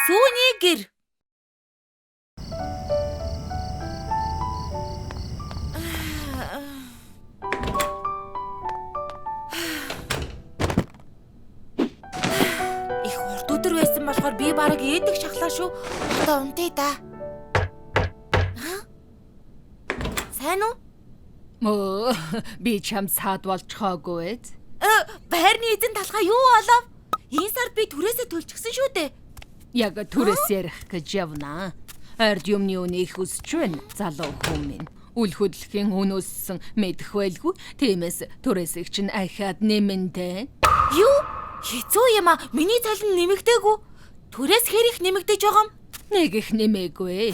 Сүүний гэр. Их урт өдөр байсан болохоор би бараг ээдэг шахлаа шүү. Одоо унтъя да. Сайн уу? Мөө би чам саад болчихоогүй ээ. Байрны эзэн талхаа юу болов? Энэ сард би түрээсээ төлчихсөн шүү дээ. Яг түрээс ярих гэж явна. Ард юмны үнийг хүсч байна. Залуу хүн минь. Үл хөдлөхийн өнөөссөн мэдэх байлгүй. Тиймээс түрээсийг чинь ахаад нэмэнтэй. Юу? Хэцүү юм а. Миний цалин нэмэгдээгүй. Түрээс хэр их нэмэгдэж байгаа юм? Нэг их нэмээгүй.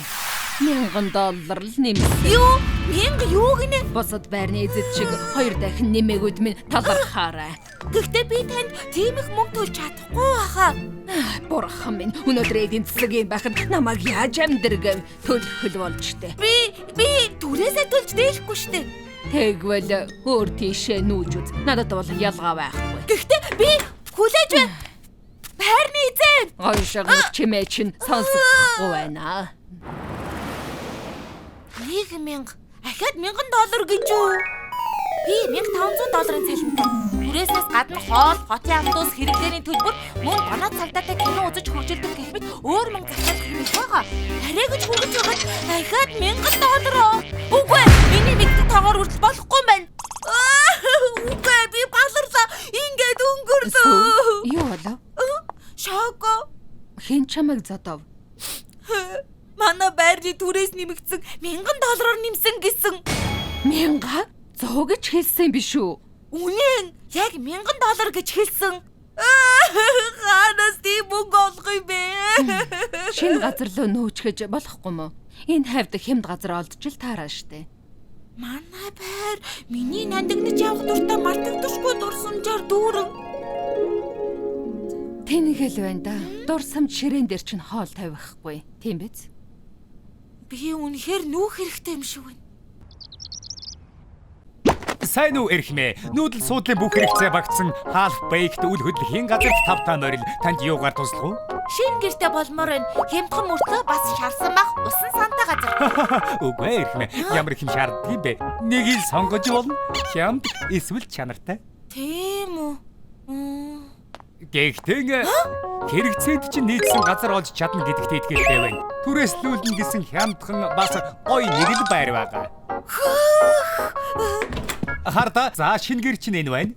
$1000 л нэмсэн. Юу? 1000 юу гинэ? Босод байрны эзэд шиг 2 дахин нэмээгүүд минь талархаарай. Гэхдээ би танд тийм их мөнгө төлж чадахгүй баха. Бурхан минь өнөөдөр эдийн засгийн байхад намайг яаж амьдргэв төлөхөл болж штэ. Би түрээсээ төлж дээхгүй штэ. Тэгвэл өөр тийшээ нүүж үз. Надад бол ялгаа байхгүй. Гэхдээ би хүлээж байна. Байрны эзэн. Гойшгоо чимээ чинь сонсохгүй байна. 1000 ахаад $1000 гэж юу? Би $1500 цалинтай. Түрээсээс гадна хоол, хотын автобус хэрэглээний төлбөр, мөн доноо цагдаатай кино үзэж хөгжилдөг гэх мэт өөр мөнгө зарцуулах хэрэг байгаа. Арай гэж хүргэж байгаад ахаад $1000. Үгүй ээ, миний мэддэг тоогоор хүртэл болохгүй юм байна. Үгүй ээ, би баларлаа. Ингээд өнгөрсөн. Юу болов? Шоко. Хэн чамайг зодов? Манай байрны түрээс нэмэгдсэн $1000 нэмсэн гэсэн. 1000? 100 гэж хэлсэн биш үү? Үнэн яг $1000 гэж хэлсэн. Ханаас тийм мөнгө олох юм бэ? Шинэ газар руу нөөчгөж болохгүй мө? Энэ хавьд хямд газар олдж л таараа штэ. Манай байр миний нандинаж явах дуртай мартагдахгүй дурсамжаар дүүрэн. Тэнийгэл байна да. Дурсамж ширээн дээр чинь хоол тавихгүй. Тийм биз? Би үнэхээр нүүх хэрэгтэй юм шиг байна. Сайн уу эрхмээ. Нүүдэл суудлын бүх хэрэгцээ багтсан Half Baked үл хөдлөхийн газар 5 та морил танд юугаар туслах уу? Шинэ гэртээ болмоор байна. Хямдхан мөртлөө бас шарсан бах усан сантай газар. Үгүй эрхмээ. Ямар их юм шаарддаг юм бэ? Нэг ил сонгож болно. Хямд эсвэл чанартай. Тийм үү? Гэхдээ хэрэгцээнд чинь нийцсэн газар олж чадна гэдэгт итгэлтэй байна. Түрээслүүлнэ гэсэн хямдхан бас гоё нэг л байр байгаа. Харта за шинэ гэр чинь энэ байна.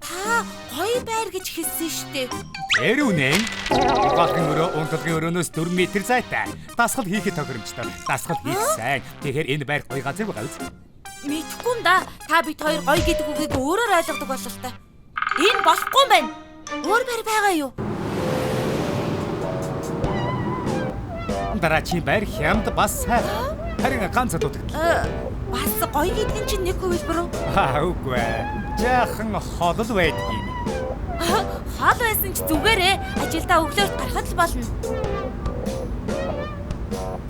Та гоё байр гэж хэлсэн штэ. Тэр үнэн. Угаалгын өрөө унтлагын өрөөнөөс 4 м зайтай. Дасгал хийхэд тохиромжтой. Дасгал хийх сайн. Тэгэхээр энэ байр гоё газар байгаа үз. Мэдхгүй юм да. Та бид хоёр гоё гэдэг үгийг өөрөөр ойлгодог болов л та. Энэ болохгүй юм байна. Өөр байр байгаа юу? Дараачийн байр хямд бас сайн. Харин ганц дутагдал. Бас гоё гэдгийн чинь нэг хувилбар уу? Үгүй. Жаахан холол байдаг юм. Хол байсан ч зүгээрээ ажилдаа өглөөр гарахад л болно.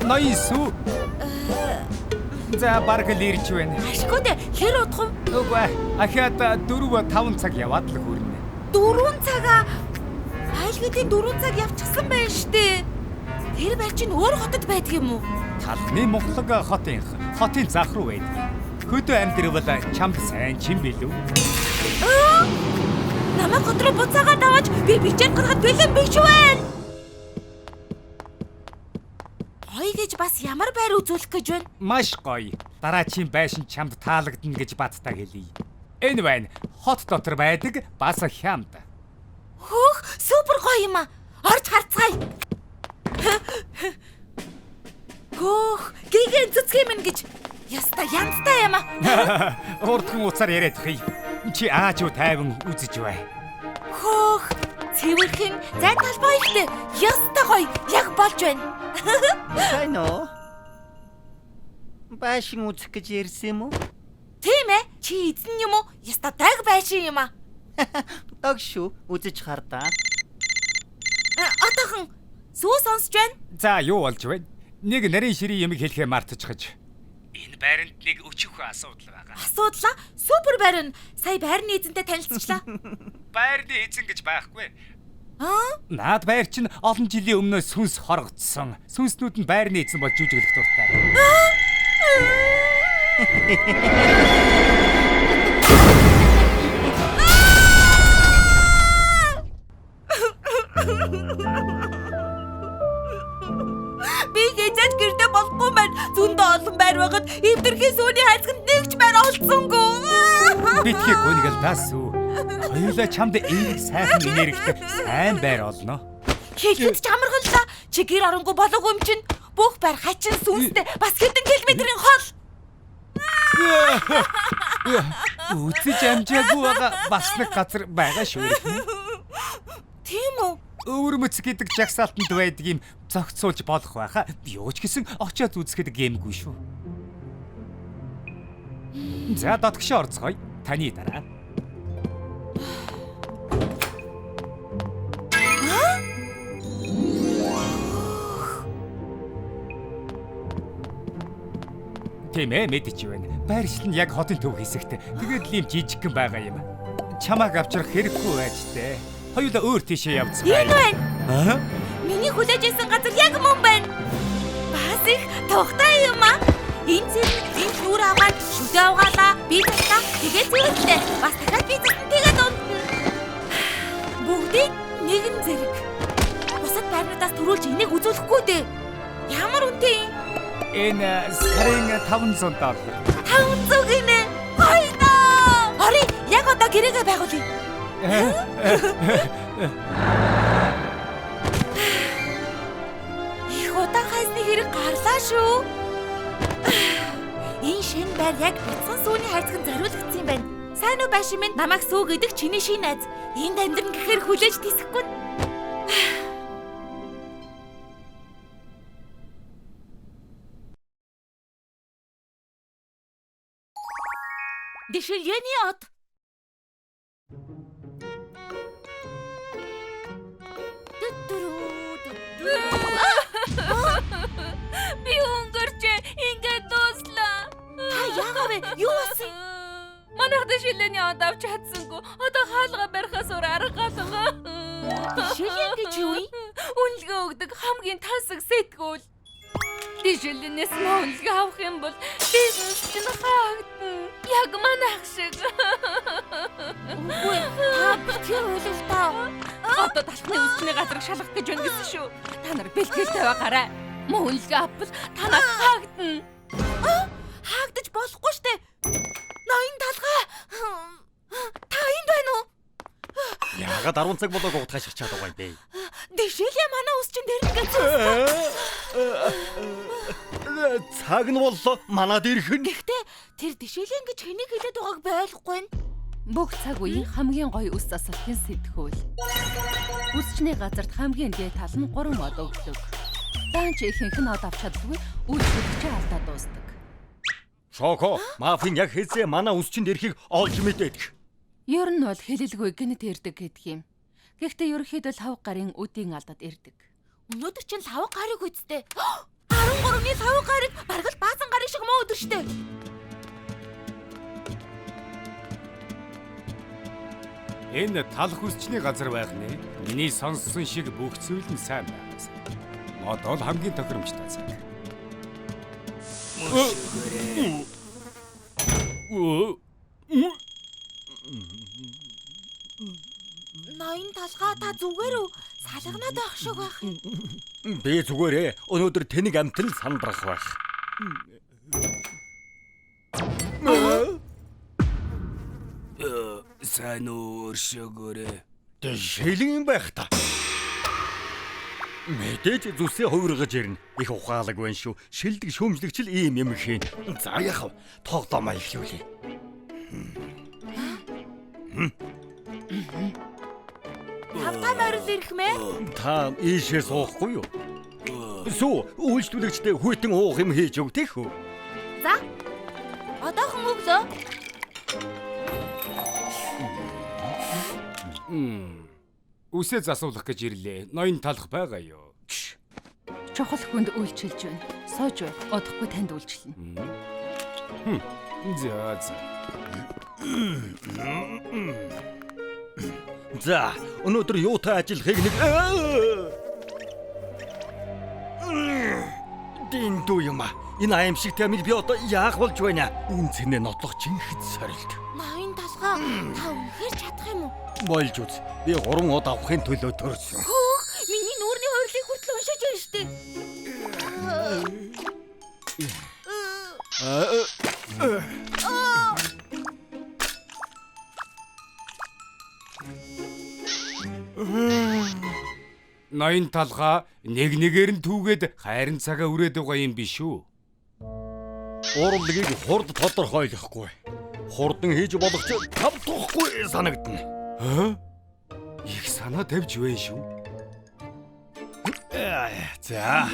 Найсу. За бараг л ирж байна. Ашгүй дээ. Хэр удах вэ? Үгүй. Ахаад 4-5 цаг яваад л хүрнэ. 4 цагаа. Айлгуудын 4 цаг явчихсан байна штэ. Тэр байр чинь өөр хотод байдаг юм уу? Талхны Монголог хотын зах руу байдаг. Хөдөө амьдрал чамд сайн чим билүү? Намайг хот руу буцаагаад аваач. Би бичээд гарахад бэлэн биш байна. Гоё гэж бас ямар байр үзүүлэх гэж байна? Маш гоё. Дараачийн байшин чамд таалагдана гэж баттаа хэлье. Энэ байна. Хот дотор байдаг бас хямд. Хөөх, супер гоё юм а. Орж харцгаая. Хөөх, гигэн цэцгэн минь гэж. Яста янзтай юм а. Урдхан уцаар яриад хий. Чи ааж уу тайван үзэж бай. Хөөх, цэвэрхэн зай талбай ихтэй. Яста гоё. Яг болж байна. Сайн уу? Байшин үзэх гэж ярьсан юм уу? Тийм ээ. Чи эзэн юм уу? Яста даг байшин юм а. Дог шүү. Үзэж хардаа. Отохон сүү сонсож байна. За юу болж байна? Нэг нарийн ширийн юм хэлэхээ мартчихж. Энэ байранд нэг өчүүхэн асуудал байгаа. Асуудлаа? Супер байрн. Сая байрны эзэнтэй танилцчихлаа. Байрны эзэн гэж байхгүй. Аа? Наад байр чинь олон жилийн өмнөөс сүнс хорогдсон. Сүнснүүд нь байрны эзэн болж жүжиглэх дуртай. Би гэж гэрдэ болохгүй байна. Зөндөө олон байр байгаад эвдэрхий сүүний хайцганд нэгч байр олцсонгүй. Битгий гонигэл дасуу. Хоёулаа чамд эерэг сайхан энергитэй сайн байр олно. Хэлэхэд ч амаргаллаа. Чи гэр оронгүй болоогүй юм чинь. Бүх байр хачин сүнстэй бас хэдэн километрийн хол. Үтэж амжаагүй байгаа бас нэг газар байгаа шүү. Тийм үү? Өвөрмөц гэдэг жагсаалтанд байдаг юм зогцуулж болох байхаа. Юу ч гэсэн очиод үзэхэд гэмгүй шүү. За дотгошоо орцгоё. Таны дараа. Тийм ээ, мэдэж байна. Байршил нь яг хотын төв хэсэгт. Тэгээд л юм жижигхэн байгаа юм. Чамааг авчрах хэрэггүй байж тээ. Хоёулаа өөр тийшээ явцгаая. Энэ байна. Миний хүлээж байсан газар яг мөн байна. Бас их тухтай юм аа. Энэ шүүр аваад шүдэ авгаалаа. Би тастаа. Тэгээд зэрэгтэй. Бас дахиад би тастаа. Тэгээд унтна. Бүгдийг нэгэн зэрэг. Бусад байрнуудаас төрүүлж энийг үзүүлэхгүй дээ. Ямар үнэтэй юм? Энэ сарын $500. 500 гинэ. Хайнаа. Ари, яг одоо гэрээгээ байгуулъя. Их удаан хайсны хэрэг гарлаа шүү. Энэ шинэ байр яг бяцхан сүүний хайцганд зориулагдсан юм байна. Сайн уу байшин минь намайг сүү гэдэг чиний шин найз. Энд амьдран гэхээр хүлээж тисэхгүй. Дэшилгээний од. Би өнгөрч ингээд дууслаа. Та яагаад вэ? Юу болсон? Манайх дэшилгээний од авч чадсангүй. Одоо хаалга барихаас өөр арга галгаа. Дэшилгээ гэж юу юм? Үнэлгээ өгдөг хамгийн тансаг сэтгүүл. Дэшилгээс үнэлгээ авах юм бол бизнес чинь хаагдана. Яг манайх шиг. Үгүй, та битгий уйлалтаа. Одоо талхны үсчний газрыг шалгах гэж байна гэсэн шүү. Та нар бэлтгэлтэй байгаарай. Мөн үнэлгээ авбал танаас хаагдана. Хаагдаж болохгүй штэ. Ноён талгаа. Та энд байна уу? Яагаад 10 цаг болоог уутгаж чадах байгаа юм бэ? Дэшилгээ манай ус чинь дээр ингээд Цаг нь боллоо. Манад ирхэн. Гэхдээ тэр дэшилгээ ингэж хэнийг хэлээд байгааг ойлгохгүй. Бүх цаг үеийн хамгийн гоё үс засалхын сэтгүүл. Үсчний газарт хамгийн дээд тал нь 3 од өгдөг. Даанч ихэнх нь од авч чаддгүй үл хөдлөж алдаа дуустдаг. Шоко, мафийн яг хэзээ манай үсчинд ирэхийг олж мэдээдэг. Ер нь бол хэлэлгүй гэнэт ирдэг гэдэг юм. Гэхдээ ерөнхийдөө 5 гарын үдийн алдад ирдэг. Өнөөдөр чинь 5 гарыг үсттэй. 13-ны 5 гарыг бараг л баасан гарыг шиг муу өдөр штэ. Энэ талх үсчний газар байх нэ. Миний сонссон шиг бүх зүйл нь сайн байгаас. Одоо л хамгийн тохиромжтой цаг. Ноён талгаа та зүгээр үү? Салганаад байх шиг байх. Би зүгээрээ өнөөдөр тэнийг амтэн сандрах байх. Сайн уу өршөөгөөрэй. Дэшилэн юм байх та. Мэдээж зүсээ хувиргаж ирнэ. Их ухаалаг байна шүү. Шилдэг шүүмжлэгч л ийм юм хийн. За яхав. Тоглоомоо эхлүүлье. Тавтаа морил ирэх мэ? Та ийшээ суухгүй юу? Сүү, үйлчлүүлэгчтэй хүйтэн уух юм хийж өгдөх үү? За. Одоохон өглөө. Үсээ засуулах гэж ирлээ. Ноён талах байгаа юу? Чухал хүнд үйлчилж байна. Сууж бай. Одохгүй танд үйлчлэнэ. За. За, өнөөдөр юутай ажиллахыг нэг Дэндүү юм аа. Энэ аимшигтай амил би одоо яах болж байна? Энэ цэнэ нотлох жинхэд сорилт. Ноён толгой та үнэхээр чадах юм уу? Болж үз. Би 3 од авахын төлөө төрсөн. Хөөх, миний нүүрний хойрлыг хүртэл уншиж байна штэ. Ноён талхаа нэг нэгээр нь түүгээд хайрын цагаа үрээд байгаа юм биш үү? Урлагийг хурд тодорхойлохгүй. Хурдан хийж болох ч тавтахгүй санагдана. Их санаа тавьж байна шүү. За.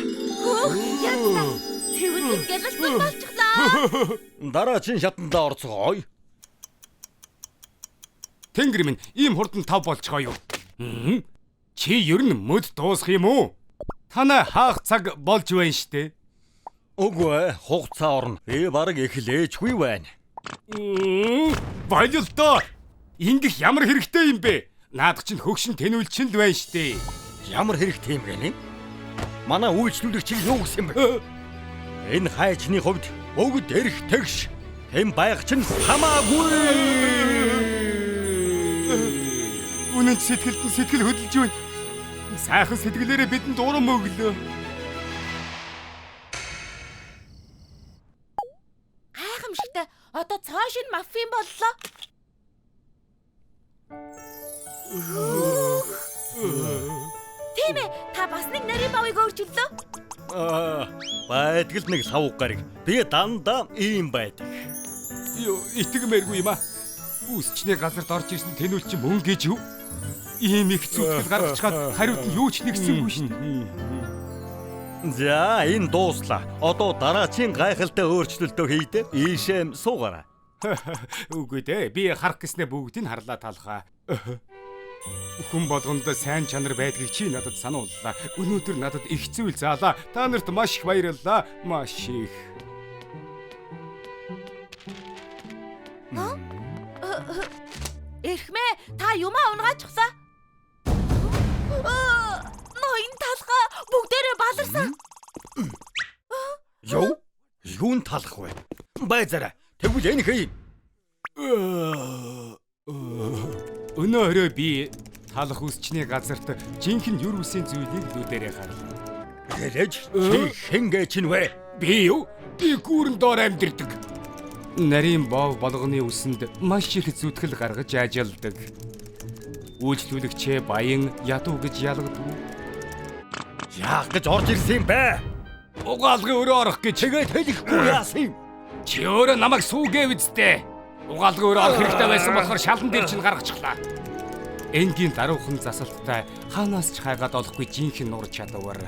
Цэвэрлэг гялалсан болчихлоо. Дараагийн шатандаа орцгоё. Тэнгэр минь ийм хурдан тав болчихоо юу? Чи ер нь мөд дуусах юм уу? Танай хаах цаг болж байна штэ. Үгүй хугацаа орно. Бараг эхлээчгүй байна. Баялтаа. Ингэх ямар хэрэгтэй юм бэ? Наад чинь хөгшин тэнүүлчин л байна штэ. Ямар хэрэгтэй юм бэ? Манай үйлчлүүлэгч юу гэсэн бэ? Энэ хайчны хувьд бүгд эрх тэгш. Хэм байх чинь хамаагүй. Үнэн сэтгэлд нь сэтгэл хөдөлж байна. Сайхан сэтгэлээрээ бидэнд урам өглөө. Гайхамшигтай. Одоо цааш нь мафийн боллоо. Тийм ээ, та бас нэг нарийн бавыг өөрчиллөө. Байдгал нэг савг гараг. Би дандаа ийм байдаг. Юу, итгэмээргүй юм аа. Үсчний газарт орж ирсэн тэнүүлчин мөн гэж юу? Ийм их зүтгэл гаргачихад хариуд нь юу ч нэгсэнгүй шин. За, энэ дууслаа. Одоо дараагийн гайхалтай өөрчлөлтөө хийдэ. Ийшээ суугаарай. Үгүй дээ. Би харах гэснээр бүгдийг харлаа талхаа. Хүн болгонд сайн чанар байдгийг чи надад санууллаа. Өнөөдөр надад их зүйл заалаа. Та нарт маш их баярлалаа. Маш их. Эрхмээ, та юмаа унгаачихлаа. Ноён талхаа бүгдээрээ баларсан. Юун талах вэ? Байзараа. Тэгвэл энэ хий. Өнөөрөө би талах үсчний газарт жинхэнэ юр үсийн зүйлийг лүүдэрээ харлаа. Тэрэж чи хингээ чинь вэ? Би юу? Би гүүрэн доор амьдэрдэг. Нарийн бов болгоны үсэнд маш их зүтгэл гаргаж ажилладаг. Үйлчлүүлэгчээ баян ядуу гэж ялгадаг. Яах гэж орж ирсэн юм бэ? Угаалгын өрөө орох гэж Тэгээд хэлэхгүй яасан юм? чи өөрөө намайг сүүгээ үздэ. Угаалгын өрөө орох хэрэгтэй байсан болохоор шалан дээр чинь гаргачихлаа. Энгийн даруухан засалттай хаанаас ч хайгаад олохгүй жинхэнэ нур чадвар.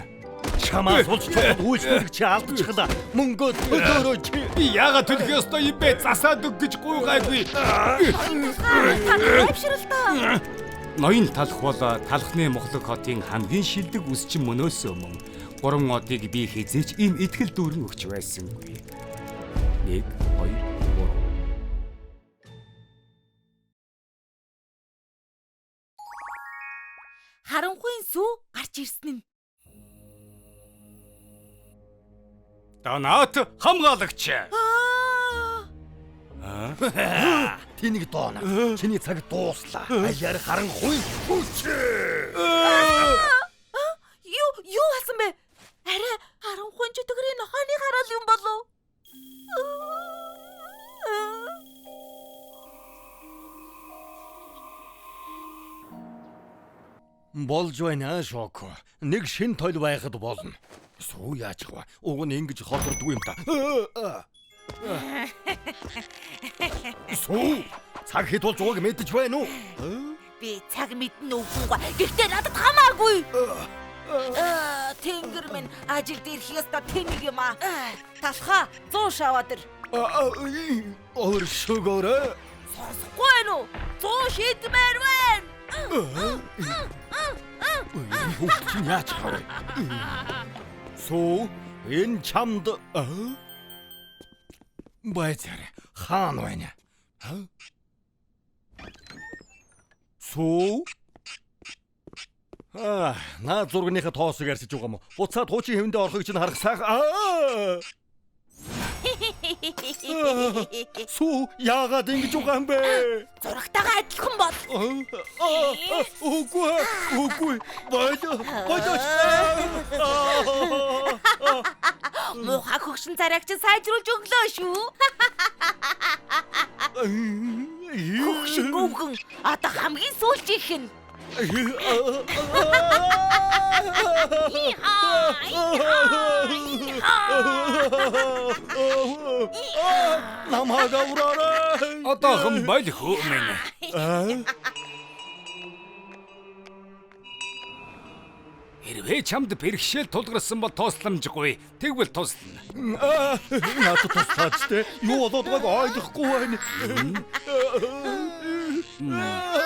Чамаас улж үйлчлүүлэгч алдчихлаа. Мөнгөө төлөөрөө чи. Би яагаад төлөх ёстой юм бэ? Засаад өг гэж гуйгаагүй. Авшралтаа. Ноён талх бол талхны Мохлог хотын хамгийн шилдэг үсчин мөнөөс өмнө 3 одыг би хизээч ийм итгэл дүүрэн өгч байсангүй. 1 2 3 Харанхуйн сүү гарч ирсэн нь. Данаат хамгаалагч. Тэнийг доона. Чиний цаг дууслаа. Аяар харанхуй хүч. Юу хасан бэ? Арай харанхуйн ч төгрийн нохооны хараал юм болов. Болж байна шоко. Нэг шин тойл байхад болно. Суу яаж вэ? Уг нь ингэж холдордгүй юм та. Суу цаг хэд болж байгааг мэдэж байна уу? Би цаг мэднэ үгүй. Гэхдээ надад хамаагүй. Тэнгэр минь ажил дээр хийстэ тэнийг юм аа. Талхаа 100 шаваад ир. Өөр шөгөөрэ. Сонсохгүй байна уу? 100 шидмээр байна. Хүүхд чинь яаж хараа? Суу энэ чамд Байцаар хаана байна? Сүү? Наад зургийнхаа тоосыг арьсаж байгаа юм. Буцаад хуучин хэвэндээ орохыг чинь харах сайхан. Сүү яагаад ингэж байгаа юм бэ? Зурагтайгаа адилхан бол. Үгүй. Бодож. Муухай хөгшин царайг чинь сайжруулж өглөө шүү. Хөгшин гүгэн одоо хамгийн сүүлчийнх нь. Намайг авраарай. Одоохон бойл хөөмэн. Хэрвээ чамд бэрхшээл тулгарсан бол тусламжгүй. Тэгвэл туслана. Надад туслаач те. Юу болоод байгааг ойлгохгүй байна.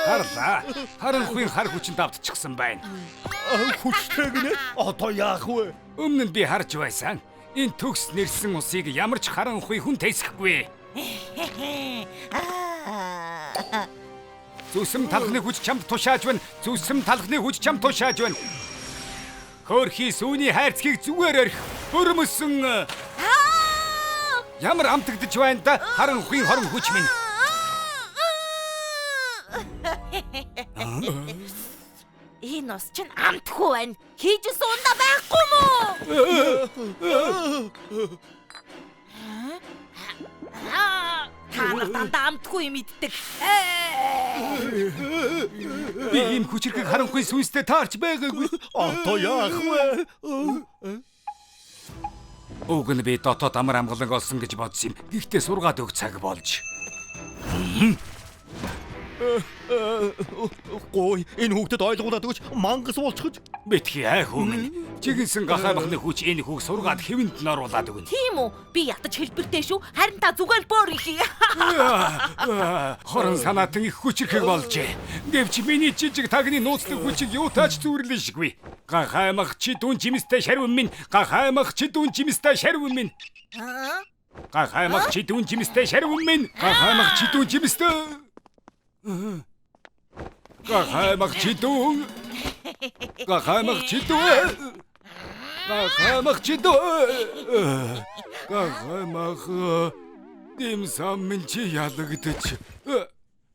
Харлаа. Харанхуйн хар хүчинд автчихсан байна. Хүчтэй гинэ. Одоо яах вэ? Өмнө нь би харж байсан. Энэ төгс нэрсэн усыг ямар ч харанхуй хүн тэсэхгүй. Зүсэм талхны хүч чамд тушааж байна. Зүсэм талхны хүч чамд тушааж байна. Хөрхи сүүний хайрцгийг зүгээр орхи. Хөрмөсөн. Ямар амтагдж байна да харанхуйн хорон хүч минь. Энэ ус чинь амтгүй байна. Хийж суунда байхгүй мүү? Та надад амтгүй юм иддэг. Би ийм хүчрхэг харанхуй сүнстэй таарч байгаагүй. Одоо яах вэ? Уг нь би дотоод амар амгалан олсон гэж бодсон юм. Гэхдээ сургаад өг цаг болж. Гой, энэ хүүхдэд ойлгуулад өгч мангас болчихж. Битгий ай хүмүн. Жигэнсэн гахаабахны хүч энэ хүүг сургаад хэвэнд нь оруулаад өгнө. Тийм үү? Би ятаж хэлбэртэй шүү. Харин та зүгээр бөөр ихий. Хорон санаатан их хүчрхэг болжээ. Гэвч миний жижиг тагны нууцлаг хүчийг юутаач зүрлэн шиггүй. Гахаамах чи дүн жимстэй шарвэн минь. Гахаамах чи дүн жимстэй шарвэн минь. Гахаамах чи дүн жимстэй шарвэн минь. Гахаамах чи дүн жимстэй. Гахаамах чи дүн. Гахаамах чи дүн. Гахаамах чи дүн. Гахаамах димсам минь чи ялагдчих.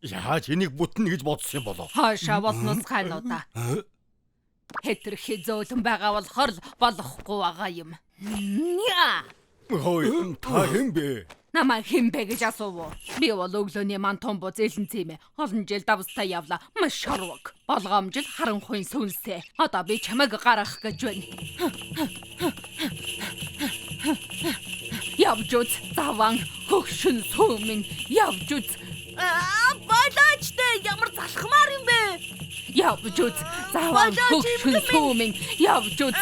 Яаж энийг бүтнэ гэж бодсон юм болов? Хаашаа болноос хануудаа. Хэтэрхий зөөлөн байгаа болохоор л болохгүй байгаа юм. Хой, та хэм бэ? Намаа хэмбэ гэж асуув. Би бол өглөөний ман томбо зэлэнцээ мэ. Олон жил давстай явла. Маш шарваг. Болгоомжил харанхуйн сүнсээ. Одоо би чамайг гаргах гэж байна. Явж үз заван хөгшин сүмэн явж үз. Болоочтой ямар залхмаар юм бэ? Явж үз заван хөгшин сүмэн явж үз.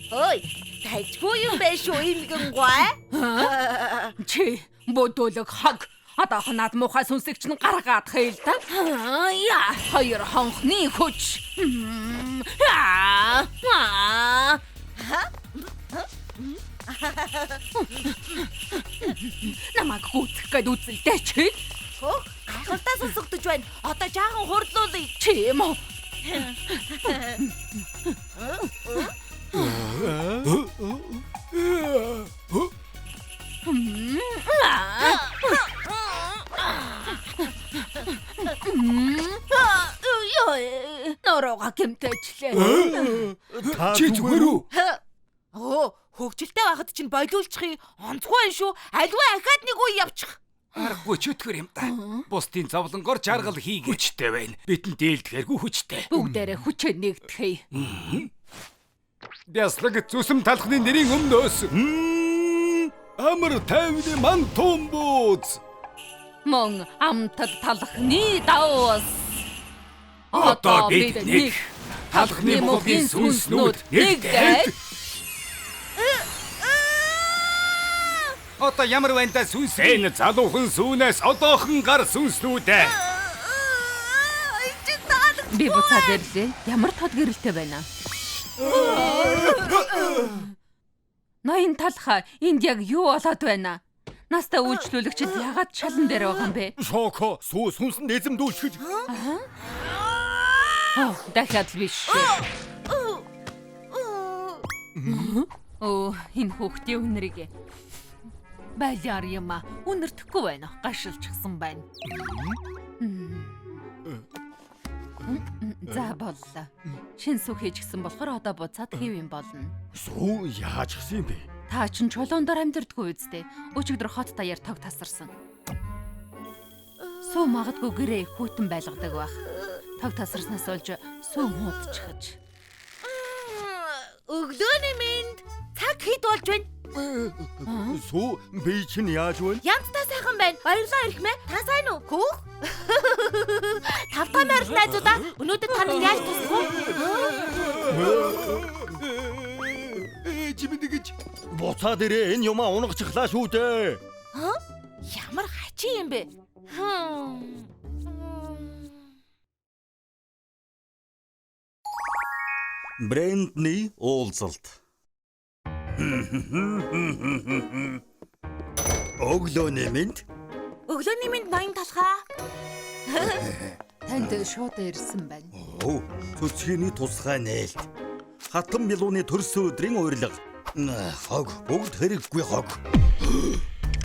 Ой, тайчгүй юм бэ шүү имгэн гой. Чи бодолог хаг. Одоо ханаад муухай сүнсэгч нь гаргаад хэл та. Яа, хоёр хонхны хүч. Намайг хүүцэх гээд үзэлтэй чи. Гайхалтай сонсогдож байна. Одоо жаахан хурлуулъя. Чи юм уу? Нороо гэмтэжлээ. Чи зүгээр үү? Хөгжилтэй байхад чинь болиулчихъя. Онцгүй шүү. Аливаа ахаад нэг үе явчих. Аргагүй чөтгөр юм да. Бусдын зовлонгоор жаргал хийгээ. Хүчтэй байна. Бидэнд дээлдэхэргүй хүчтэй. Бүгдээрээ хүчээ нэгтгэе. Бяслаг зүсэм талхны нэрийн өмнөөс. Амар тайвны ман томбоц. Мон амтад талхны давс. Одоо бид нэг талхны мохын сүнснүүд нэгдээд. Одоо ямар байна да сүнс? Энэ залуухан сүнээс одоохон гар сүнснүүдээ. Би буцаад ирлээ. Ямар тод гэрэлтэй байна. Ноён талха энд яг юу болоод байна? Настаа үйлчлүүлэгчид ягаад шалан дээр байгаа юм бэ? Шоко сүнсэнд эзэмдүүлчихэж. Дахиад л биш. Энэ хүүхдийн үнэрийг байлаар юм а. Үнэртэхгүй байна. Гашилчихсан байна. За боллоо. Шин сүх хийчихсэн болохоор одоо буцаад хэв юм болно. Сүү яаж гисэн юм бэ? Та чин чулуундор амьдэрдгүй үстэй. Өчигдөр хот даяар тог тасарсан. Сүү магадгүй гэрээ хүүтэн байлгадаг байх. Тог тасарснаас олж сүү муудчихж. Өглөөний минь цаг хэд болж байна? Сүү би чинь яаж вэ? Янзтай сайхан байна. Баярлалаа ирхмээ. Та сайн уу? Хөөх. Тавтай байрал найзуудаа өнөөдөр та нар яаж тусах вэ? Чимэдэгч буцаад ирээ, энэ юмаа унагчихлаа шүү дээ. Ямар хачи юм бэ? Брэндний уулзалт. Өглөөний минь. Өглөөний минь ноён талхаа. Танд шууд ирсэн байна. Цөцгийн тусгай нээлт. Хатан мелууны төрс өдрийн урилга. Хог бүгд хэрэггүй хог.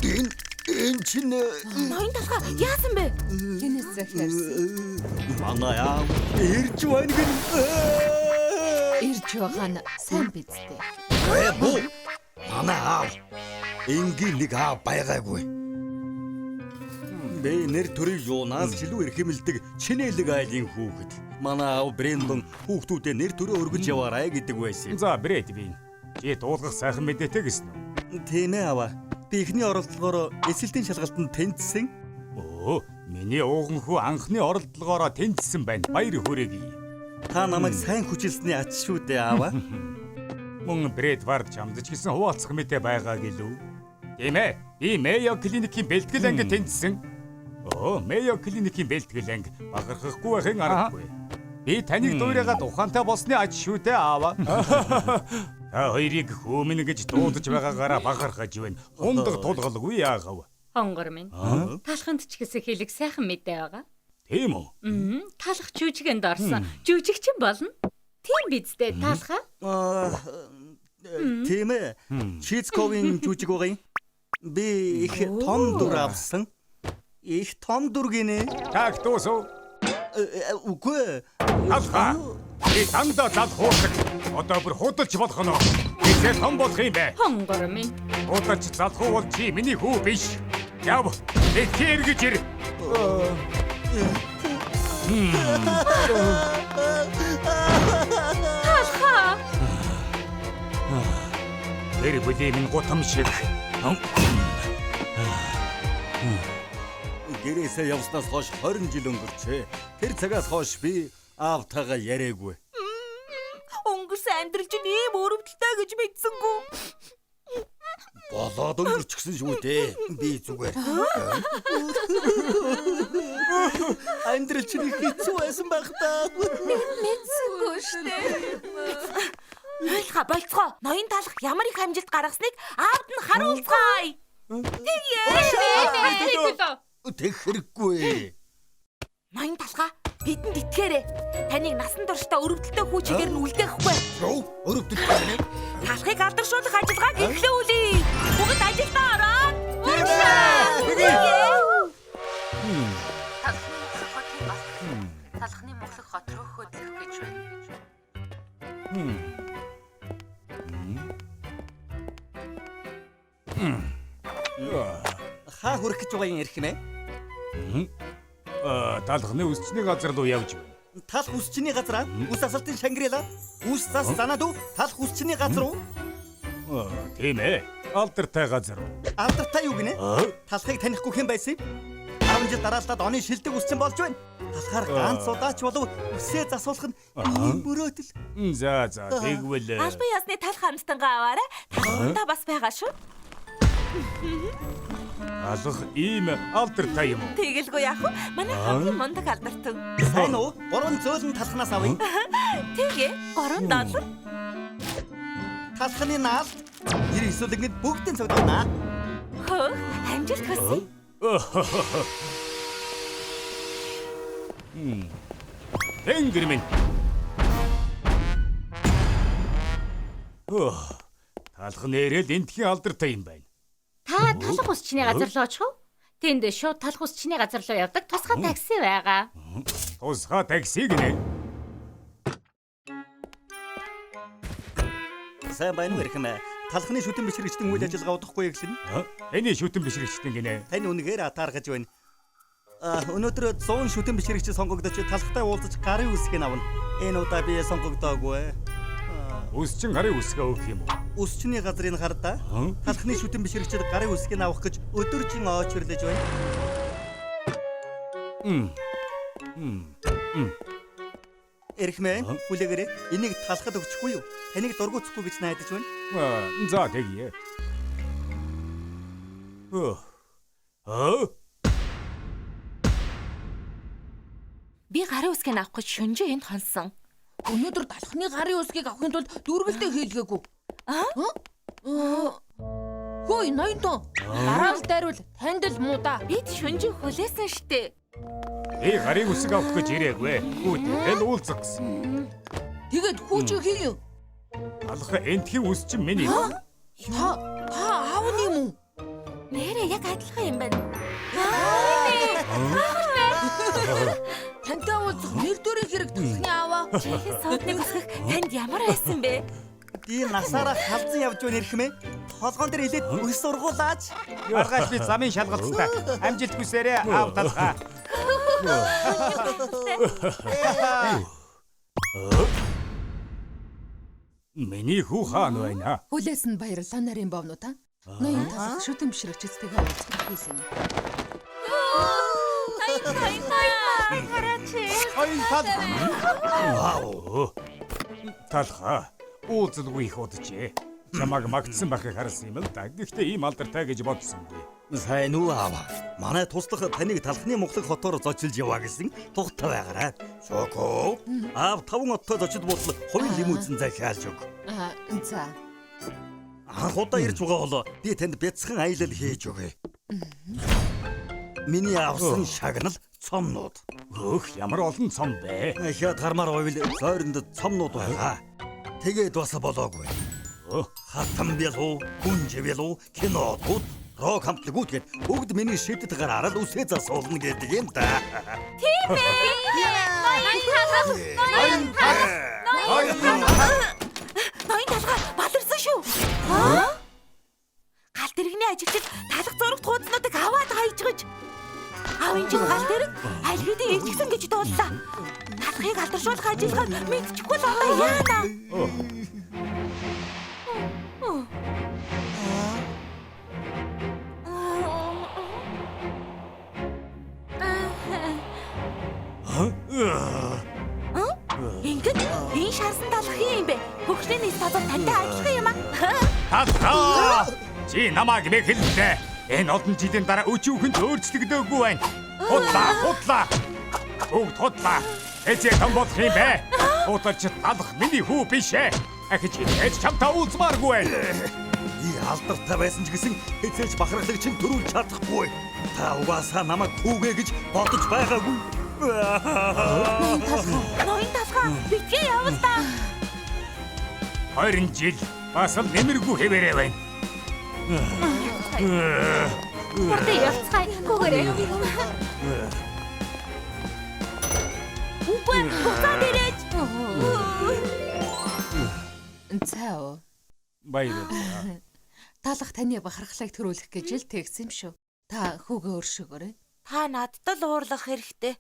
Энэ чинь Ноён талхаа яасан бэ? Хинээс захиарсан. манай яа ирж байна гэн. Ирж байгаа нь сайн бидтэй. Буу. Манай аав. Энгийн нэг аав байгаагүй. Би нэр төрийн юунаас ч илүү эрхэмэлдэг чинэлэг айлын хүүхэд. Манай аав Брэндон хүүхдүүдэд нэр төрөө өргөж яваарай гэдэг байсан. За Брэд би. Чи дуулгах сайхан мэдээтэй гэсэн үү? Тийм ээ аваа. Би эхний оролдлогоор эсэлтийн шалгалтанд тэнцсэн. Миний ууган хүү анхны оролдлогоороо тэнцсэн байна. Баяр хүрээе. Та намайг сайн хүчилсний ач шүү дээ аваа. Мөн Брэд Вард чамдч гэсэн хуваалцах мэдээ байгаа гэлүү. Тийм ээ. Би Мэйо клиникийн бэлтгэл ангид тэнцсэн. Мэйо клиникийн бэлтгэл анги бахархахгүй байхын аргагүй. Би таныг дуурайгаад ухаантай болсны ач шүү дээ аава. Та хоёрыг хөөмнө гэж дуудаж байгаагаараа бахархаж байна. Хундаг тулгалгүй яагав. Хонгор минь. Талханд ч гэсэн хэлэг сайхан мэдээ байгаа. Тийм үү? Талах жүжигэнд орсон. Жүжигчин болно. Тийм бидтэй талхаа. Тийм ээ. Чизковын жүжиг байгаа юм. Би их том дур авсан. Их том дур гинэ. Тактус уу? Үгүй. Алха. Би тандаа зал хуурдаг. Одоо бүр худалч болох нь. Эцэг том болох юм бэ? Хонгор минь. Худалч залхуу бол чи миний хүү биш. Яв. Тэр гэж ир. Талхаа. Тэр бүлээн гутам шиг. Гэрээсээ явснаас хойш 20 жил өнгөрчээ. Тэр цагаас хойш би аавтайгаа яриаггүй. Өнгөрсөн амьдрал чинь ийм өрөвдөлтэй гэж мэдсэнгүү. Болоод өнгөрчихсөн шүү дээ. Би зүгээр. Амьдрал чинь их хэцүү байсан байх та. Мэдсэнгүү штэ. Ойлхоо болцгоо. Ноён талах ямар их амжилт гаргасныг аавд нь харуулцгаая. Тэг хэрэггүй. Ноён талхаа бидэнд итгээрэй. Таныг насан туршдаа өрөвдөлтэй хүүчигээр нь үлдээхгүй. Өрөвдөлтэй. Талхыг алдаршуулах ажиллагааг эхлүүлье. Бүгд ажилдаа ороод. Талхны мөхлөх хот руу хөдлөх гэж байна. Хаа хүрэх гэж байгаа юм ярих нэ? Талхны үсчний газар руу явж байна. Талх үсчний газар, үс асалтын Шангрила, үс зас занааду талх үсчний газар уу? Тийм ээ. Алдартай газар. Алдартай юу гинэ? Талхыг танихгүй хэн байсан юм? 10 жил дараалаад оны шилдэг үсчин болж байна. Талхаар ганц удаач болов үсээ засуулах нь ийм мөрөөдөл. За тэгвэл Албан ёсны талх хамстангаа аваарай. Талхандаа бас байгаа шүү. алах ийм алдартай юм уу? Тэгэлгүй яах вэ? Манай хамгийн мундаг алдартай. Сайн уу? 3 зөөлөн талхнаас авъя. Тэгээ $3. талхны наалт 99 ингээд бүгдийн цогтолно. Хөө, амжилт хүсье. Тэнгэр минь. Талх нэрэл энтхийн алдартай юм байна. Та талх ус чиний газар руу очих уу? Тэнд шууд талх ус чиний газар руу явдаг тусгай такси байгаа. Тусгай такси гинэ. Сайн байна уу эрхэмээ? Талхны шүтэн бишрэгчдийн үйл ажиллагаа удахгүй гэхлэн. Эний шүтэн бишрэгчтэн гинэ. Таны үнэхээр атаархаж байна. Өнөөдөр 100 шүтэн бишрэгч сонгогдож талхтай уулзаж гарын үсгийг авна. Энэ удаа би сонгогдоогүй. Үсчин гарын үсгээ өгөх юм уу? Үсчний газрыг хардаа. Талхны шүтэн бишрэгчд гарын үсгийг авах гэж өдөржин очирлаж байна. Эрхмээ, хүлээгээрэй. Энийг талхад өгчихгүй юу? Таныг дургуутсахгүй гэж найдаж байна. За тэгье. Би гарын үсгийг авах гэж шөнжөө энд хонсон. Өнөөдөр талхны гарын үсгийг авахын тулд дүүргэлдээ хийлгээгүй. Хөөе, ноёнтон. Дараа л дайрвал танд л муу да. Бид шөнжөө хүлээсэн штэ. Би гарын үсэг авах гэж ирээгүй. Үүд уулзах гэсэн. Тэгээд хүүч хийе. Талх энтхийн үсчин миний. Та аав нь юм уу? Нэрээ яг адилхан юм байна. Тантай уулзах нэг дөрийн хэрэг талхны аваа. Чихэн содныг босгох танд ямар байсан бэ? Би насаараа халзан явж байна эрхмээ. Толгоон дээр илээд өс сургуулаач. Маргааш би замын шалгалттай. Амжилт хүсээрэй аав талхаа. Миний хүү хаан байна. Хүлээс нь баярлалаа нарын бовнуудаа. Ноён талх шүтэн бишрэгчдтэйгээ уулзах хийсэн. Вау. Талхаа уулзалгүй их удаджээ. Чамаг магтсан байхыг харсан юм л да. Гэхдээ ийм алдартай гэж бодсонгүй. Сайн уу аава. Манай туслах таныг талхны Монголыг хотоор зочилж яваа гэсэн тухтай байгаарай. Шоко. Аав 5 оттой зочид буудал хувийн лимузин захиалж өг. За. Анх удаа ирж байгаа бол би танд бяцхан аялал хийж өгье. Миний авсан шагнал цомнууд. Ямар олон цом бэ? Хят гармаар ойвол зойронд цомнууд байгаа. Тэгээд бас болоогүй. Хатан бялуу, гүнж бялуу, кинотууд, рок хамтлагууд гээд бүгд миний шидэд гараараа л үсээ засуулна гэдэг юм да. Тийм ээ. Ноён талхаа баларсан шүү. Галт тэрэгний ажилчид талх зурагт хуудаснуудыг аваад хайжгаж. Аавын чинь галт тэрэг альхидыг илтгэсэн гэж дууллаа. Талхыг алдаршуулах ажиллагааг мэдчихгүй л одоо яана. Ингээд энэ шарсан талх юм бэ? Хөгшлийн нийт тазар тантай ажиллах юм аа. Талхаа! Чи намайг мэхэлдэ. Энэ олон жилийн дараа өчүүхэнд өөрчлөгдөөгүй байна. Худлаа. Бүгд худлаа. Эцэг том болох юм бэ? Утарч талх миний хүү биш ээ. Ахиж хийж чамтай уулзмааргүй байна. Би алдартай байсан ч гэсэн хэзээж бахархлыг чинь төрүүлж чадахгүй. Та угаасаа намайг хүүгээ гэж бодож байгаагүй. Ноён талхаа битгий явал та. 20 жил бас л нэмэргүй хэвээрээ байна. Хурдан явцгаая. Гүгээрээ. Үгүй буцаад ирээч. Цао. Баярлалаа. Талх таны бахархлыг төрүүлэх гэж л тэгсэн юм шүү. Та хүүгээ өршөөгөөрэй. Та надад л уурлах хэрэгтэй.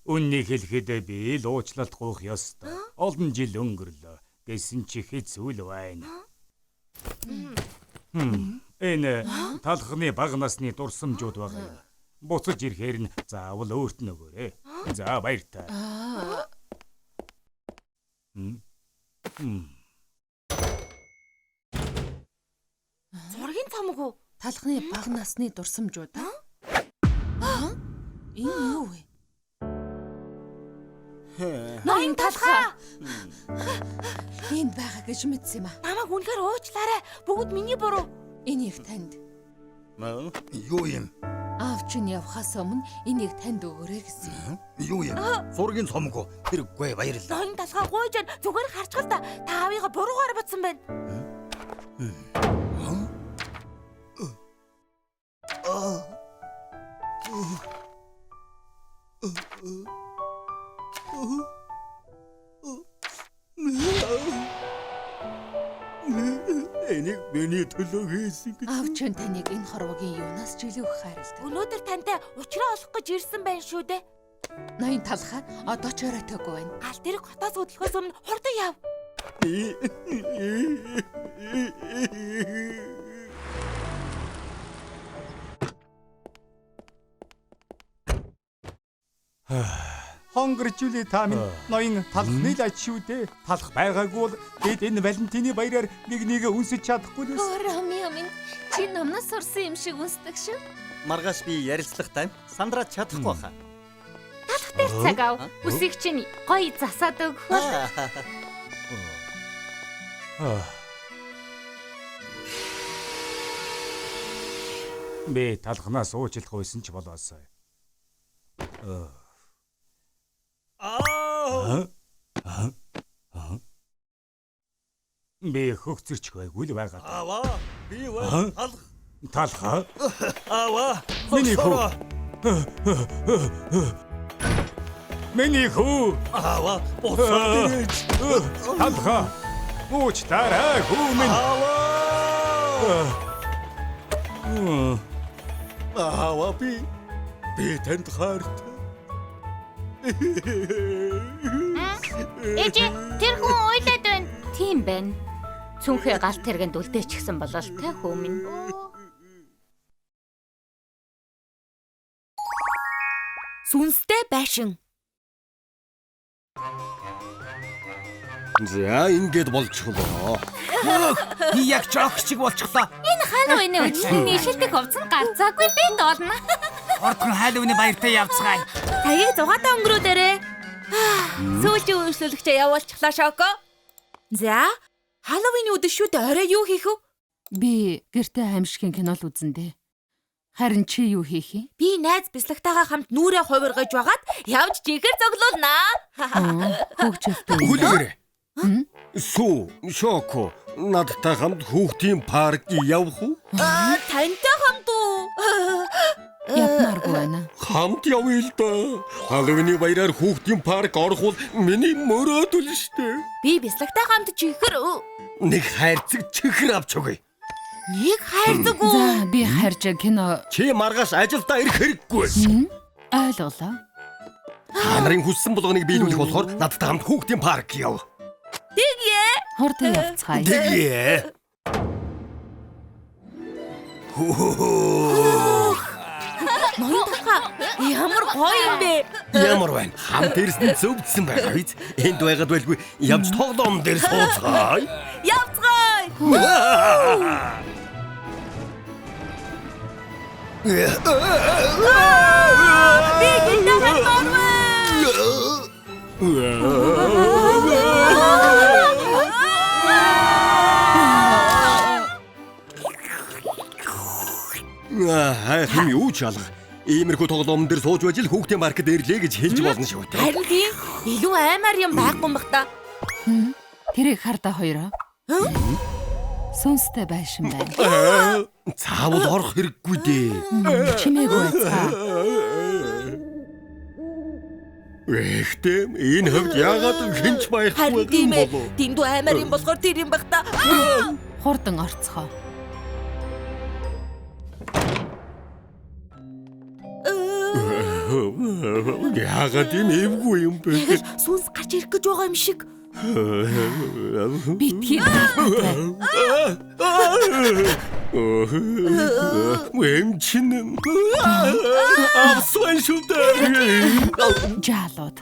Үннийг хэлэхэд би л уучлалт гуйх ёстой. Олон жил өнгөрлөө. Гэсэн чи хэцүү л байна. Энэ талхны бага насны дурсамжууд байгаа. Буцаж ирэхээр нь заавал өөрт нь өгөөрэй. За баяртай. Зургийн цомог уу? Талхны бага насны дурсамжууд. Энэ юу вэ? Ноён талхаа. Энд байгаа гэж мэдсэн юм аа. Намайг үнэхээр уучлаарай. Бүгд миний буруу. Энийг танд Юу юм? аав чинь явхаас өмнө энийг танд өгөөрэй гэсэн. Юу юм? Зургийн цомгоо. Тэргүй баярлалаа. Ноён талхаа гуйж байна. Зүгээр харчихвал та аавыгаа буруугаар бодсон байна. Энийг миний төлөө хийсэн гэж. Аав чинь таныг энэ хорвогийн юунаас ч илүү их хайрладаг. Өнөөдөр тантай уучраа олох гэж ирсэн байна шүү дээ. Ноён талхаа одоо ч оройтойгүй байна. Гал тэрэг хотоос хөдлөхөөс өмнө хурдан яв. Хонгоржүлээ та минь ноён талхны л ач шүү дээ. Талх байгаагүй бол бид энэ Валентины баяраар нэгээ үнсэж чадахгүй л үс. Ромео минь чи намнаас сурсан юм шиг үнсдэг шүү. Маргааш би ярилцлах тайм сандраад чадахгүй хаа. Талх дээр цаг ав. Үсийг чинь гоё засаад өгөх. Би талхнаас уучлах байсан ч болоосой. Би хөгцөрч байггүй л байгаа. Аваа. Би вэ талх. Талхаа. Аваа. Миний хүү. Миний хүү. Аваа. Боцоо. Талхаа. Ууч тараа хүү минь. Аваа би танд хайртай. Ээж тэр хүн уйлаад байна. Тийм байна. Цүнхээ галт тэргэнд үлдээчихсэн болол тэ хөөмин. Сүнстэй байшин. За ингээд болчихлоо. Яг жоох чиг болчихлоо. Халууны өдрийн нийшэлдэг хувцас нь гарцаагүй би доолно. Ордхон Халууны баяртай явцгаая. Таяг зугаатай өнгөрүүлээрэ. Сүүлийн үйлчлүүлэгчээ явуулчихлаа шоко. За, Халлоуины өдөр шүү дээ. Орой юу хийх вэ? Би гэртээ аимшигын кино л үзэндээ. Харин чи юу хийх юм? Би найз бяслагтайгаа хамт нүрээ хувиргаж байгаад явж жигээр зоглуулнаа. Хөгжөлтэй. Хүлээгээрэй. Сүү, шоко. Надтай хамт хүүхдийн парк явах уу? Тантай хамт уу? Явмааргүй байна. Хамт явъя л да. Халууны баяраар хүүхдийн парк орох бол миний мөрөөдөл штэ. Би бяслагтай хамт чихэр Нэг хайрцаг чихэр авч өгье. нэг хайрцаг уу? За би харж кино Чи маргааш ажилдаа ирэх хэрэггүй. ойлголоо. Та нарын хүссэн болгоныг биелүүлэх болохоор надтай хамт хүүхдийн парк яв. Хурдан явцгаая. Тэгээ. Ноён талхаа ямар гоё юм бэ? Ямар байна? Хамт ирсэн зөвдсөн байгаа биз? Энд байгаад байлгүй явж тоглоом дээр сууцгаая. Явцгаая. Би гинтэйгээ дөрвөө. Хайхын юу ч алга. Иймэрхүү тоглоом дээр сууж байж л хүүхдийн паркд ирлээ гэж хэлж болно шүү дээ. Харин тийм илүү аймаар юм байхгүй юм бах та. Тэрийг хардаа хоёроо. Сүнстэй байшин байна. Цаавал орох хэрэггүй дээ. Чимээгүй байцгаа. Эхтэм энэ хөвд яагаад хинч байхгүй Харин тийм ээ. болов? Тэндүү аймаар юм болохоор тэр юм бах та. Хурдан орцгоо. Яагаад юм эвгүй юм бэ? Тэгэж сүнс гарч ирэх гэж байгаа юм шиг. Битгий. Эмчин. Авсан шүдэ. Жаалууд.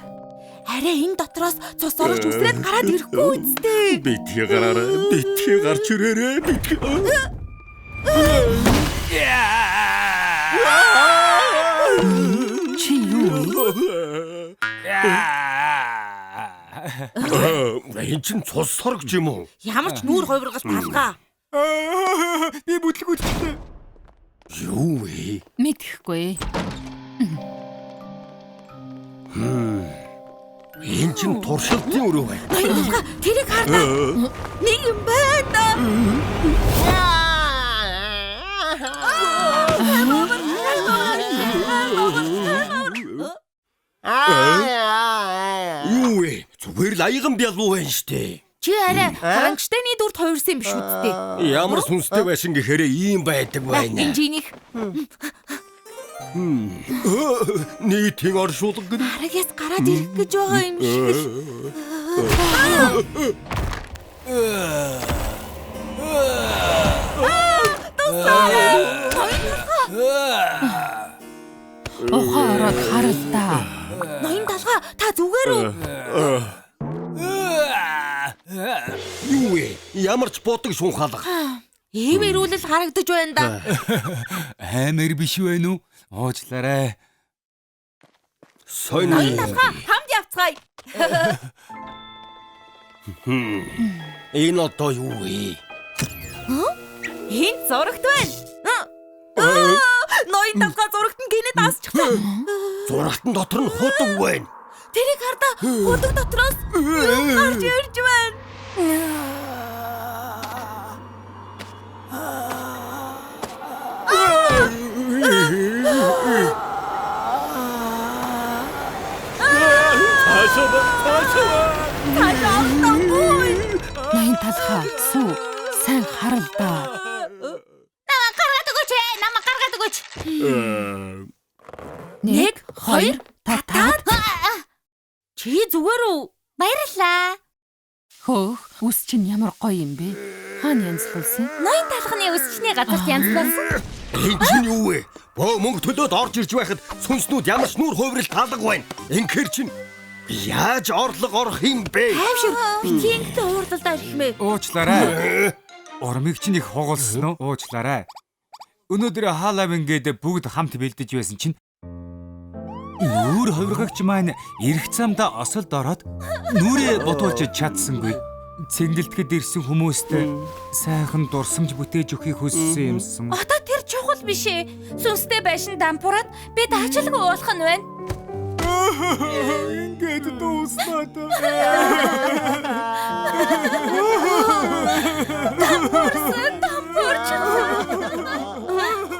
Арай энэ дотроос цус орж үсрээд гараад ирэхгүй үсттэй. Битгий гараарай. Битгий гарч ирээрэй. Битгий. Чи юу вэ? Энэ чинь цус сорогч юм уу? Ямар ч нүүр хувиргаж талгаа. Би бүтлгүүдтэй. Юу вэ? Мэдхгүй. Энэ чинь туршилтын өрөө байна. Тэрийг хардаа. Нэг юм байна. Юу вэ? Зүгээр л аяган бялуу байна штэ. Чи арай харангчтайны дүрд хувирсан юм биш үсттэй. Ямар сүнстэй байшин гэхээр ийм байдаг байна. Хинжиних Нийтийн оршуулга гэнэ. арагаас гараад ирэх гэж байгаа юм шиг л. Ухаан ороод харал та. Ноён талгаа та зүгээр үү? Юу вэ? Ямар ч бодог шунхаалга. Ийм ирүүлэл харагдаж байна да. Аймаар биш вэ нү? Уучлаарай. Соён. Ноён талгаа хамт явцгаая. Энэ одоо юу вэ? Энд зурагт байна. Ноён талгаа зурагт нь гинэд асчихсан. Зурагтан дотор нь худаг байна. Тэрийг хардаа худаг дотроос гарч ирж байна. Ноён талхаа сүү. Сайн харал да. Намайг гаргаад өгөөч. 1 2 татаад. Чи зүгээр үү? Баярлалаа. Хөөх, үс чинь ямар гоё юм бэ? Хаана янзлуулсан? Ноён талхны өсчний газарт янзлуулсан. Энэ чинь юу вэ? Бөө мөнгө төлөөд орж ирж байхад сүнснүүд ямар ч нүүр хувирал таалга байна. Инхээр чинь яаж орлого орох юм бэ? Аимшир битгий ингэдэг уурдалдаа ирхмээ. Уучлаарай. Ормыг чинь их хугалсан уу? Уучлаарай. Өнөөдөр хаалавин гээд бүгд хамт бэлдэж байсан чинь нүүр хувиргагч маань эрх замда осолд ороод нүрээ ботуулж чадсангүй. Цэнгэлдэхэд ирсэн хүмүүст сайхан дурсамж бүтээж өгөхийг хүссэн юмсан. Одоо тэр чухал биш ээ. Сүнстэй байшин дампуураад бид ажилгүй уулах нь байна. Ингээд дуусна та.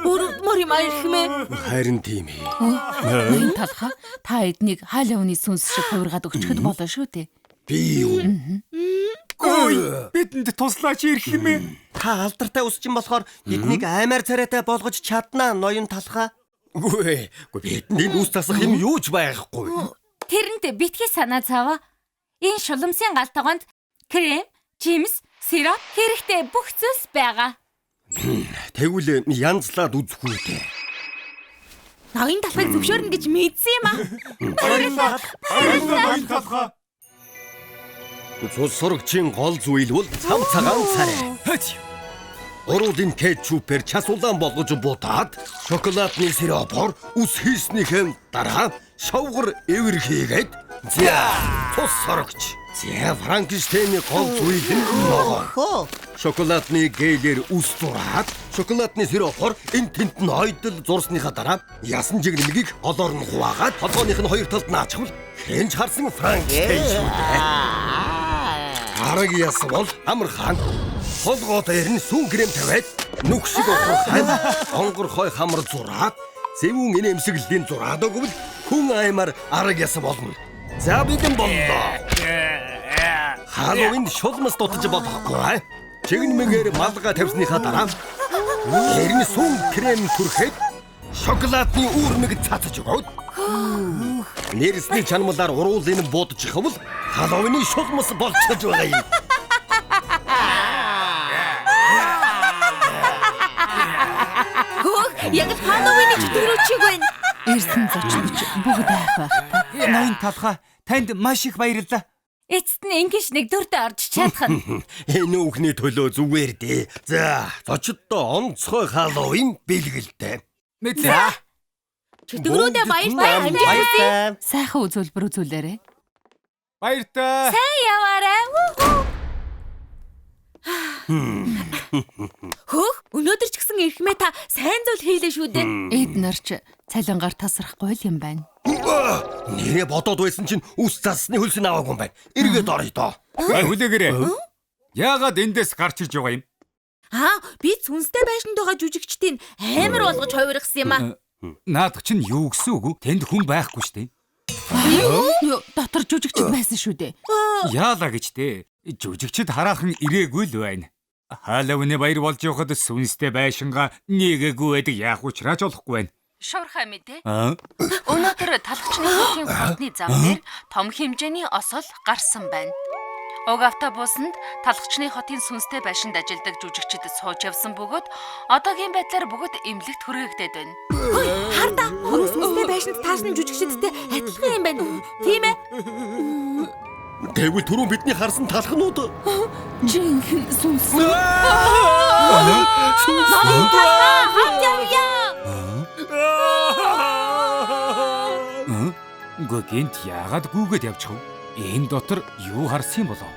Өрөвдмөр юм ирхмээ. Харин тийм ээ. Ноён талхаа та эднийг хаалавны сүнс шиг хувиргаад өгчөхөд болно шүү дээ. Би юу? Ой, бидэнд туслаач ирэх юм ээ. Та алдартай усчин болохоор биднийг аймаар царайтай болгож чаднаа ноён талхаа. Үгүй бидэнд ус тасах юм юу ч байхгүй. Тэрнтэй битгий санаа цааваа. Энэ шуламсын галтгоонд крем, жимс, сироп хэрэгтэй бүх зүйлс байгаа. Тэгвэл янзлаад үзэх үү дээ. Ноён талхыг зөвшөөрнө гэж мэдсэн юм аа. Ноён талхаа. Цус сорогчийн гол зүйл бол цав цагаан царай. Уруулын кетчупээр час улаан болгож бутаад шоколадны сиропор ус хийснийхэн дараа шавгар эвэр хийгээд цус сорогч. Франкенштейний гол зүйл нь ногоо. Шоколадны гээлээр ус зураад шоколадны сиропор энэ тент нь ойдол зурсныхаа дараа ясан жигнэмгийг олоор нь хуваагаад толгойных нь хоёр талд наачвал хэнж харсан Франкенштейн шүү дээ. Араг ясан бол амар хаан толгой дээр нь сүүн крем тавиад нүх шиг ухрахад онгор хой хамар зураад зэвүүн инээмсэглэлийн зураад өгвөл хүн аймаар араг ясан болно. За бидэн боллоо. Халуунд шулмас дутаж болохгүй. Чигнэмгээр малгай тавьсныхаа дараа хэрн сүүн крем түрхэд шоколадны үүрмэг цацаж өгөөд нэрсний чанамлаар уруулын буудаж ихвэл халууны шулмас болчихж байгаа юм. Яг л Халлоуины чөтгөрөөчийг байна. Ирсэн зочнож бүгд айх байх та. Ноён талхаа танд маш их баярлалаа. Эцэст нь ингэж нэг дүрдээ орж чадах нь. Энэ үхний төлөө зүгээр дээ. За, зочдоо онцгой Халлоуин бэлгэлтэй. Мэдлээ. Чөтгөрөөдөө баярлалаа. Баярлалаа. Сайхан үзүүлбэр үзүүлээрэй. Баяр та. Сайн яваарай. Хөөх, өнөөдөр ч гэсэн эрхмээ та сайн зүйл хийлээ шүү дээ. Эд нар ч цалингаар тасрахгүй л юм байна. Нэрээ бодоод байсан чинь ус засны хөлсөнд аваагүй юм байна. Эргээд орё доо. Хүлээгээрэй. Яагаад эндээс гарч иж байгаа юм? Би сүнстэй байшинд байгаа жүжигчдийн амар болгож хувиргасан юм аа. Наадах чинь юу гэсэн үг вэ? Тэнд хүн байхгүй штэ. Юу дотор жүжигчд байсан шүү дээ. Яалаа гэж те. Жүжигчд хараахан ирээгүй л байна. Халавны баяр болж явахад сүнстэй байшингаа нэгээгүй байдаг яах учраач болохгүй байна. Шуурхай мэдээ. Өнөөдөр талхчны хотын хурдны зам дээр том хэмжээний осол гарсан байна. Уг автобусанд талхчны хотын сүнстэй байшинд ажилладаг жүжигчид сууж явсан бөгөөд одоогийн байдлаар бүгд эмнэлэгт хүргээгдээд байна. Хардаа, сүнстэй байшинд таашны жүжигчдтэй адилхан юм байна. Тийм ээ. Тэгвэл түрүү бидний харсан талхнууд Жинхэнэ сүнс. Хамт явъя. Гэнт яагаад гүгээд явчих вэ? Энэ дотор юу харсан юм болов?